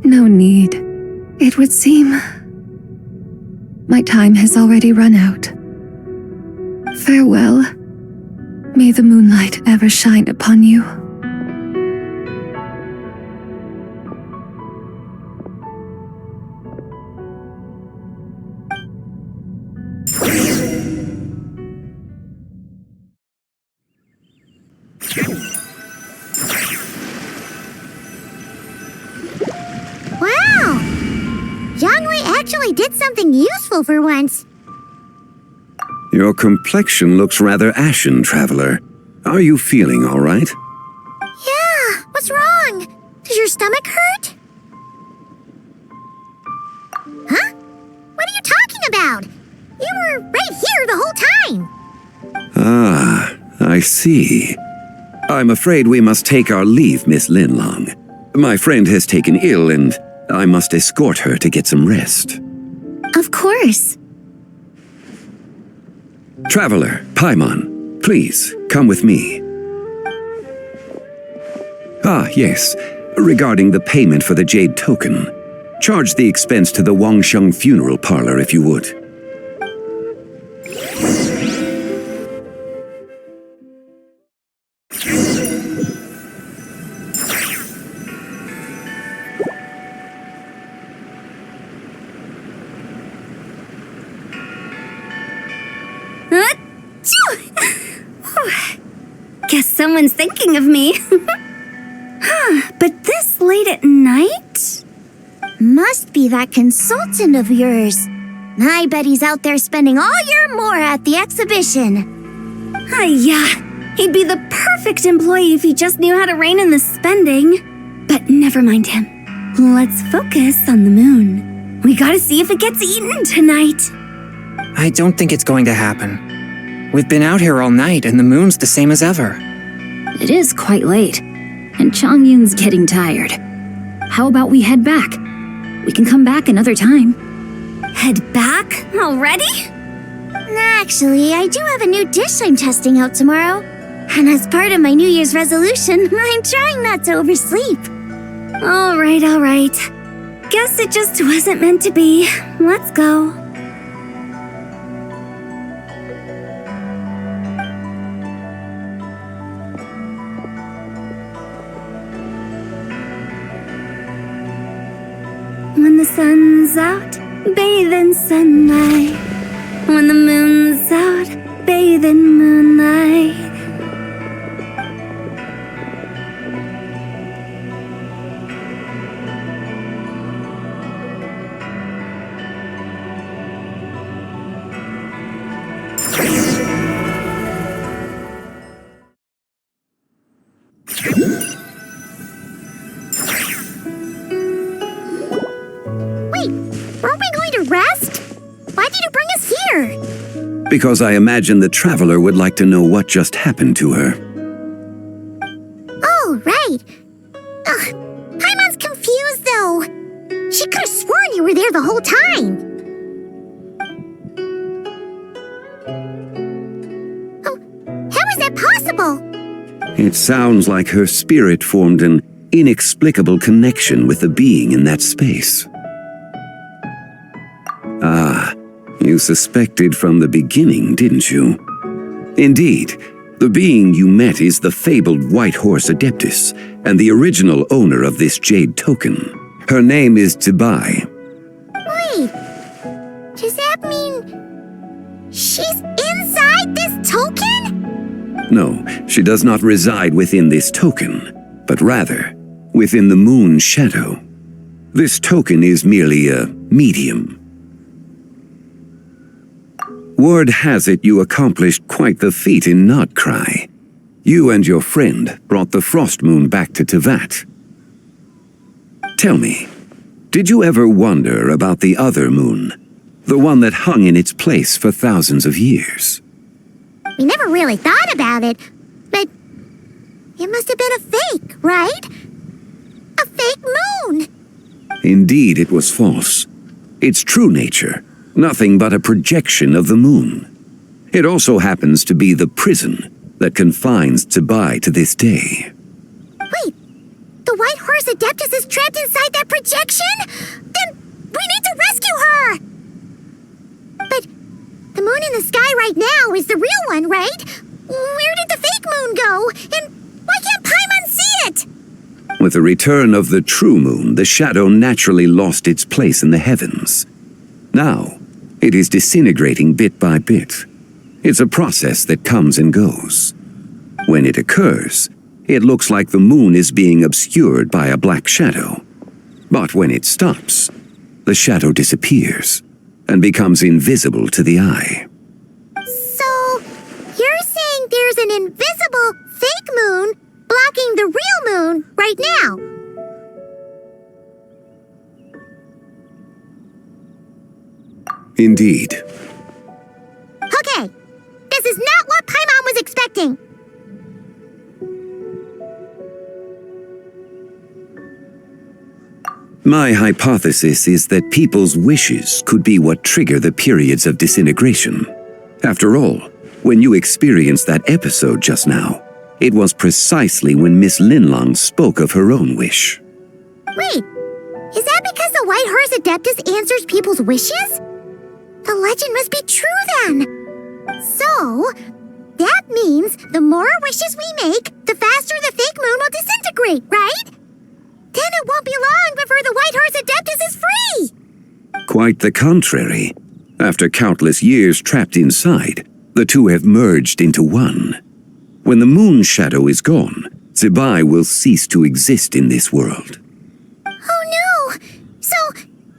No need. It would seem my time has already run out. Farewell. May the moonlight ever shine upon you. Wow! Jiangwei actually did something useful for once. Your complexion looks rather ashen, traveler. Are you feeling all right? Yeah, what's wrong? Does your stomach hurt? Huh? What are you talking about? You were right here the whole time. Ah, I see. I'm afraid we must take our leave, Miss Linlong. My friend has taken ill and I must escort her to get some rest. Of course. Traveler, Paimon, please, come with me. Ah, yes. Regarding the payment for the Jade Token. Charge the expense to the Wangsheng Funeral Parlor if you would. Guess someone's thinking of me. But this late at night? Must be that consultant of yours. I bet he's out there spending all year more at the exhibition. Yeah, he'd be the perfect employee if he just knew how to rein in the spending. But never mind him. Let's focus on the moon. We gotta see if it gets eaten tonight. I don't think it's going to happen. We've been out here all night and the moon's the same as ever. It is quite late, and Chongyun's getting tired. How about we head back? We can come back another time. Head back? Already? Actually, I do have a new dish I'm testing out tomorrow. And as part of my New Year's resolution, I'm trying not to oversleep. All right. Guess it just wasn't meant to be. Let's go. When the sun's out, bathe in sunlight. When the moon's out, bathe in moonlight. Weren't we going to rest? Why did you bring us here? Because I imagine the traveler would like to know what just happened to her. Oh, right. Paimon's confused, though. She could have sworn you were there the whole time. Oh, how is that possible? It sounds like her spirit formed an inexplicable connection with the being in that space. Ah, you suspected from the beginning, didn't you? Indeed, the being you met is the fabled White Horse Adeptus, and the original owner of this Jade Token. Her name is Zibai. Wait, does that mean she's inside this token? No, she does not reside within this token, but rather within the moon's shadow. This token is merely a medium. Word has it you accomplished quite the feat in Nodcry. You and your friend brought the Frost Moon back to Tevat. Tell me, did you ever wonder about the other moon? The one that hung in its place for thousands of years? We never really thought about it, but it must have been a fake, right? A fake moon! Indeed, it was false. Its true nature, nothing but a projection of the moon. It also happens to be the prison that confines Zibai to this day. Wait, the White Horse Adeptus is trapped inside that projection? Then moon in the sky right now is the real one, right? Where did the fake moon go? And why can't Paimon see it? With the return of the true moon, the shadow naturally lost its place in the heavens. Now, it is disintegrating bit by bit. It's a process that comes and goes. When it occurs, it looks like the moon is being obscured by a black shadow. But when it stops, the shadow disappears and becomes invisible to the eye. So, you're saying there's an invisible fake moon blocking the real moon right now? Indeed. Okay, this is not what Paimon was expecting. My hypothesis is that people's wishes could be what trigger the periods of disintegration. After all, when you experienced that episode just now, it was precisely when Miss Linlong spoke of her own wish. Wait, is that because the White Horse Adeptus answers people's wishes? The legend must be true then. So, that means the more wishes we make, the faster the fake moon will disintegrate, right? Then it won't be long before the White Horse Adeptus is free! Quite the contrary. After countless years trapped inside, the two have merged into one. When the moon shadow is gone, Zibai will cease to exist in this world. Oh no! So,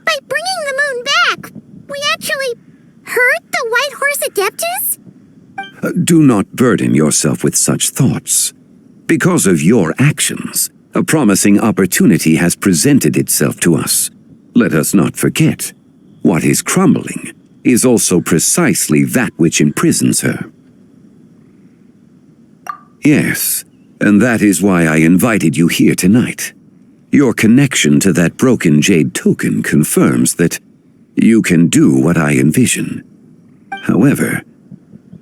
by bringing the moon back, we actually hurt the White Horse Adeptus? Do not burden yourself with such thoughts. Because of your actions, a promising opportunity has presented itself to us. Let us not forget, what is crumbling is also precisely that which imprisons her. Yes, and that is why I invited you here tonight. Your connection to that broken jade token confirms that you can do what I envision. However,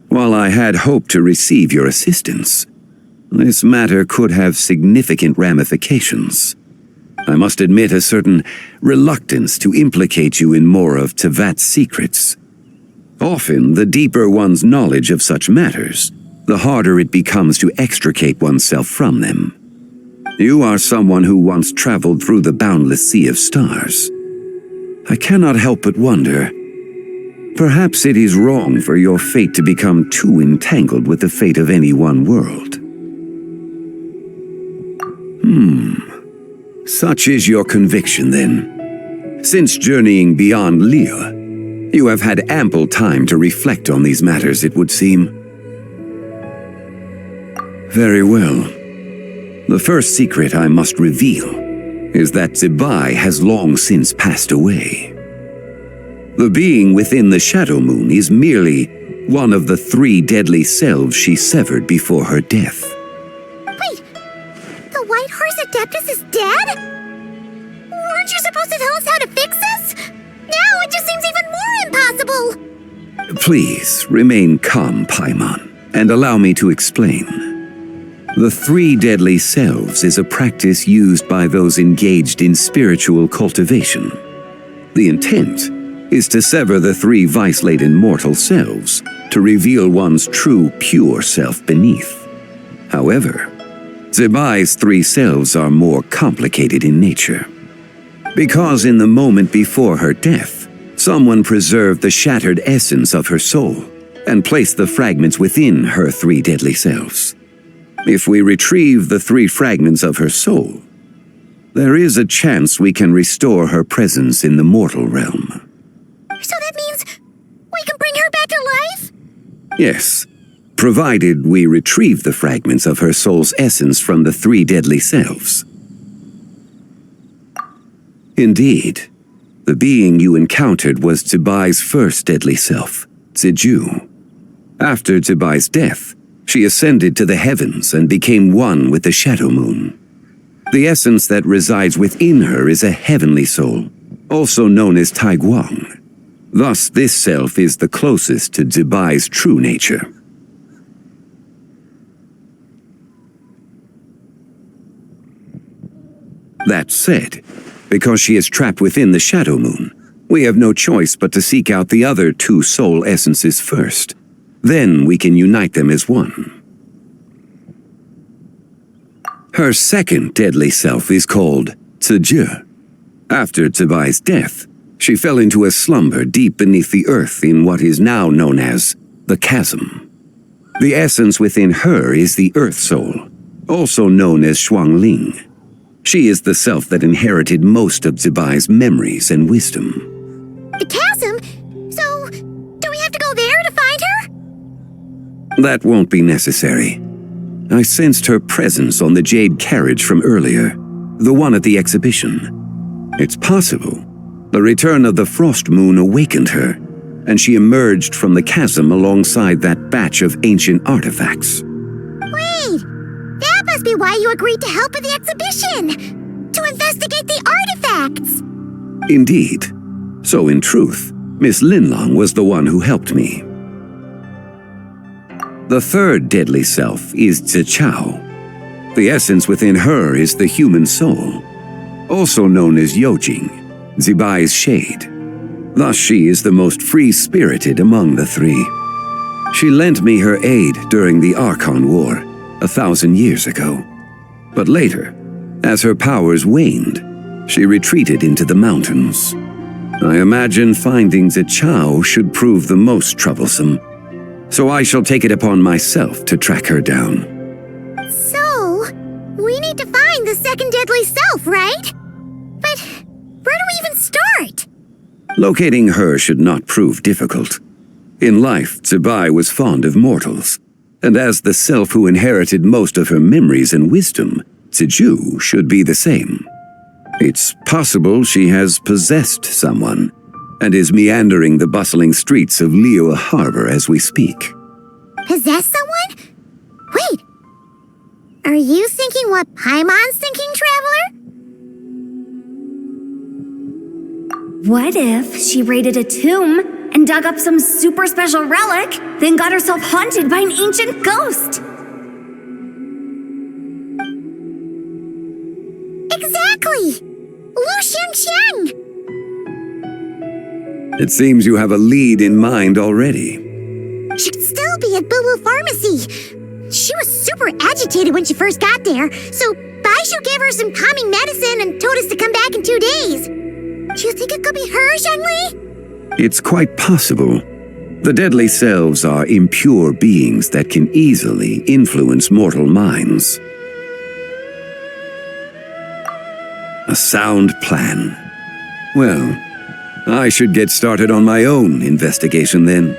while I had hoped to receive your assistance, this matter could have significant ramifications. I must admit a certain reluctance to implicate you in more of Tevat's secrets. Often, the deeper one's knowledge of such matters, the harder it becomes to extricate oneself from them. You are someone who once traveled through the boundless sea of stars. I cannot help but wonder, perhaps it is wrong for your fate to become too entangled with the fate of any one world. Such is your conviction, then. Since journeying beyond Liyue, you have had ample time to reflect on these matters, it would seem. Very well. The first secret I must reveal is that Zibai has long since passed away. The being within the Shadow Moon is merely one of the 3 deadly selves she severed before her death. Wait, the White Horse Adeptus is dead? Weren't you supposed to tell us how to fix this? Now it just seems even more impossible! Please, remain calm, Paimon, and allow me to explain. The 3 deadly selves is a practice used by those engaged in spiritual cultivation. The intent is to sever the 3 vice-laden mortal selves to reveal one's true, pure self beneath. However, Zibai's 3 selves are more complicated in nature. Because in the moment before her death, someone preserved the shattered essence of her soul and placed the fragments within her 3 deadly selves. If we retrieve the 3 fragments of her soul, there is a chance we can restore her presence in the mortal realm. So that means we can bring her back to life? Yes, provided we retrieve the fragments of her soul's essence from the 3 deadly selves. Indeed, the being you encountered was Zibai's first deadly self, Ziju. After Zibai's death, she ascended to the heavens and became one with the Shadow Moon. The essence that resides within her is a heavenly soul, also known as Taiguang. Thus, this self is the closest to Zibai's true nature. That said, because she is trapped within the Shadow Moon, We have no choice but to seek out the other 2 soul essences first. Then we can unite them as one. Her second deadly self is called Ziji. After Zibai's death, she fell into a slumber deep beneath the earth in what is now known as the Chasm. The essence within her is the Earth Soul, also known as Xuangling. She is the self that inherited most of Zibai's memories and wisdom. The chasm? So, do we have to go there to find her? That won't be necessary. I sensed her presence on the jade carriage from earlier, the one at the exhibition. It's possible the return of the frost moon awakened her, and she emerged from the chasm alongside that batch of ancient artifacts. Wait! That must be why you agreed to help with the exhibition! To investigate the artifacts! Indeed. So in truth, Miss Linlong was the one who helped me. The third deadly self is Zichao. The essence within her is the human soul, also known as Yojing, Zibai's shade. Thus she is the most free-spirited among the 3. She lent me her aid during the Archon War 1,000 years ago. But later, as her powers waned, she retreated into the mountains. I imagine finding Zichao should prove the most troublesome, so I shall take it upon myself to track her down. So, we need to find the second deadly self, right? But where do we even start? Locating her should not prove difficult. In life, Zibai was fond of mortals, and as the self who inherited most of her memories and wisdom, Ziju should be the same. It's possible she has possessed someone, and is meandering the bustling streets of Liyue Harbor as we speak. Possess someone? Wait! Are you thinking what Paimon's thinking, Traveler? What if she raided a tomb and dug up some super special relic, then got herself haunted by an ancient ghost? Exactly! Lu Xiangxiang! It seems you have a lead in mind already. She'd still be at Boo Boo Pharmacy. She was super agitated when she first got there, so Baishu gave her some calming medicine and told us to come back in 2 days. Do you think it could be her, Zhengli? It's quite possible. The deadly selves are impure beings that can easily influence mortal minds. A sound plan. Well, I should get started on my own investigation then.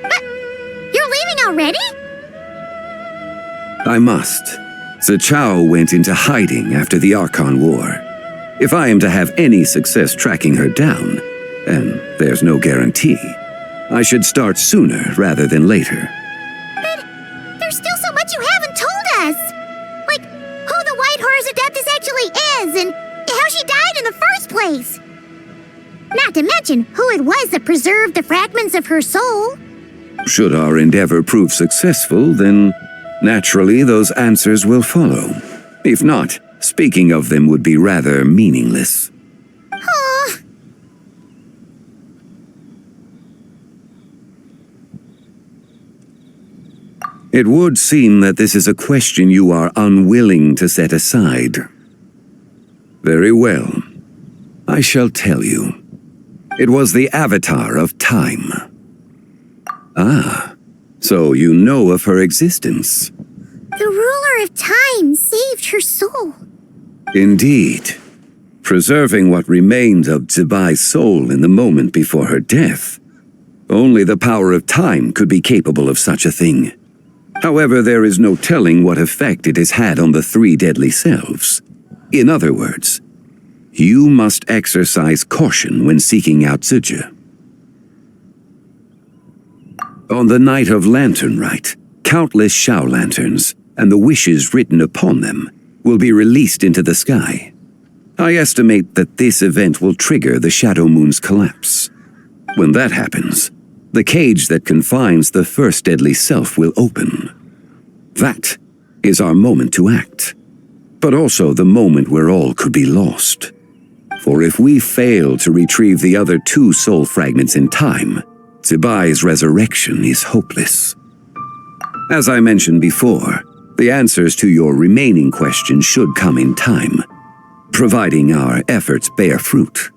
But you're leaving already? I must. Zichao went into hiding after the Archon War. If I am to have any success tracking her down, and there's no guarantee, I should start sooner rather than later. But there's still so much you haven't told us! Like, who the White Horse Adeptus actually is, and how she died in the first place! Not to mention who it was that preserved the fragments of her soul. Should our endeavor prove successful, then naturally those answers will follow. If not, speaking of them would be rather meaningless. Aw. It would seem that this is a question you are unwilling to set aside. Very well. I shall tell you. It was the Avatar of Time. Ah, so you know of her existence. The ruler of time saved her soul. Indeed. Preserving what remained of Zibai's soul in the moment before her death. Only the power of time could be capable of such a thing. However, there is no telling what effect it has had on the 3 deadly selves. In other words, you must exercise caution when seeking out Ziji. On the night of Lanternlit, countless Shao lanterns, and the wishes written upon them, will be released into the sky. I estimate that this event will trigger the Shadow Moon's collapse. When that happens, the cage that confines the first deadly self will open. That is our moment to act, but also the moment where all could be lost. For if we fail to retrieve the other 2 soul fragments in time, Zibai's resurrection is hopeless. As I mentioned before, the answers to your remaining questions should come in time, providing our efforts bear fruit.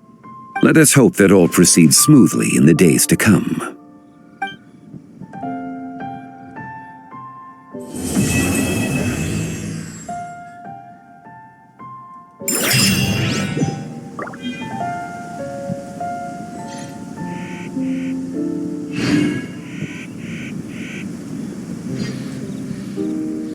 Let us hope that all proceeds smoothly in the days to come.